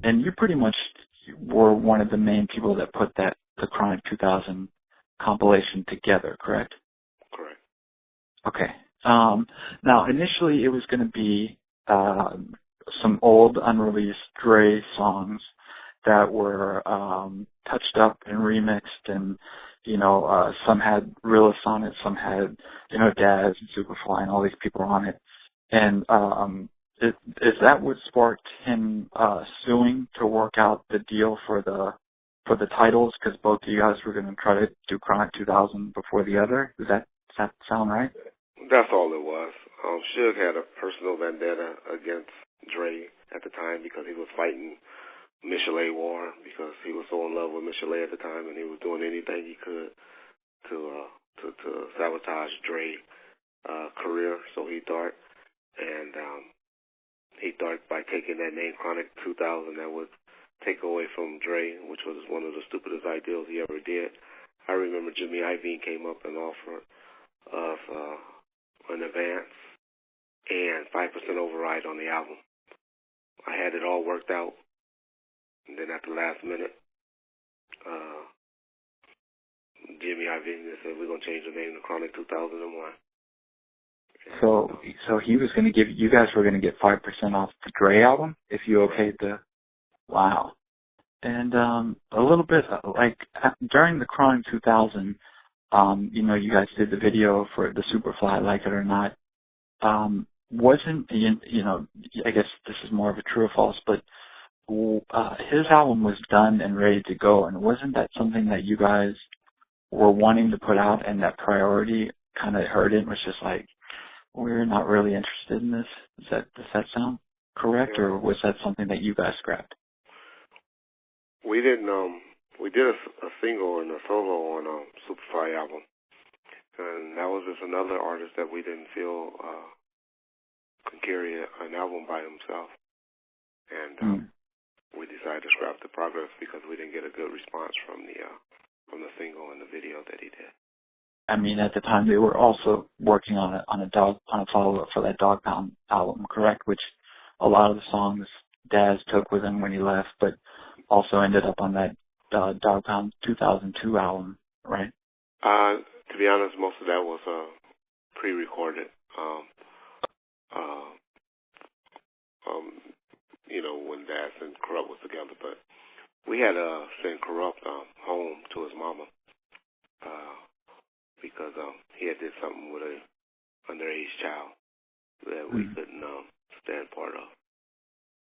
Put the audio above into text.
and you pretty much were one of the main people that put the Chronic 2000 compilation together, correct? Correct. Okay. Now, initially it was going to be some old unreleased Dre songs that were touched up and remixed, and some had Realist on it, some had Daz and Soopafly and all these people on it. And is that what sparked him suing to work out the deal for the titles? Because both of you guys were going to try to do Chronic 2000 before the other. Does that sound right? That's all it was. Suge had a personal vendetta against Dre at the time because he was fighting Michelet War, because he was so in love with Michelet at the time, and he was doing anything he could to sabotage Dre's career. So he thought by taking that name Chronic 2000 that would take away from Dre, which was one of the stupidest ideas he ever did. I remember Jimmy Iovine came up and offered us an advance and 5% override on the album. I had it all worked out, and then at the last minute, Jimmy Iovine said, we're going to change the name to Chronic 2001. So he was going to give, you guys were going to get 5% off the Dre album if you okayed the, wow. And a little bit, like, during the Chronic 2000, you guys did the video for the Soopafly, Like It or Not. Wasn't, I guess this is more of a true or false, but his album was done and ready to go, and wasn't that something that you guys were wanting to put out, and that Priority kind of heard it and was just like, we're not really interested in this? Does that sound correct, or was that something that you guys scrapped? We didn't, we did a single and a solo on Soopafly album, and that was just another artist that we didn't feel could carry an album by himself, and we decided to scrap the progress because we didn't get a good response from the single and the video that he did. I mean, at the time they were also working on a follow-up for that Dog Pound album, correct? Which a lot of the songs Daz took with him when he left, but also ended up on that Dog Pound 2002 album, right? To be honest, most of that was pre-recorded. When Daz and Kurupt was together, but we had to send Kurupt home to his mama because he had did something with an underage child that we couldn't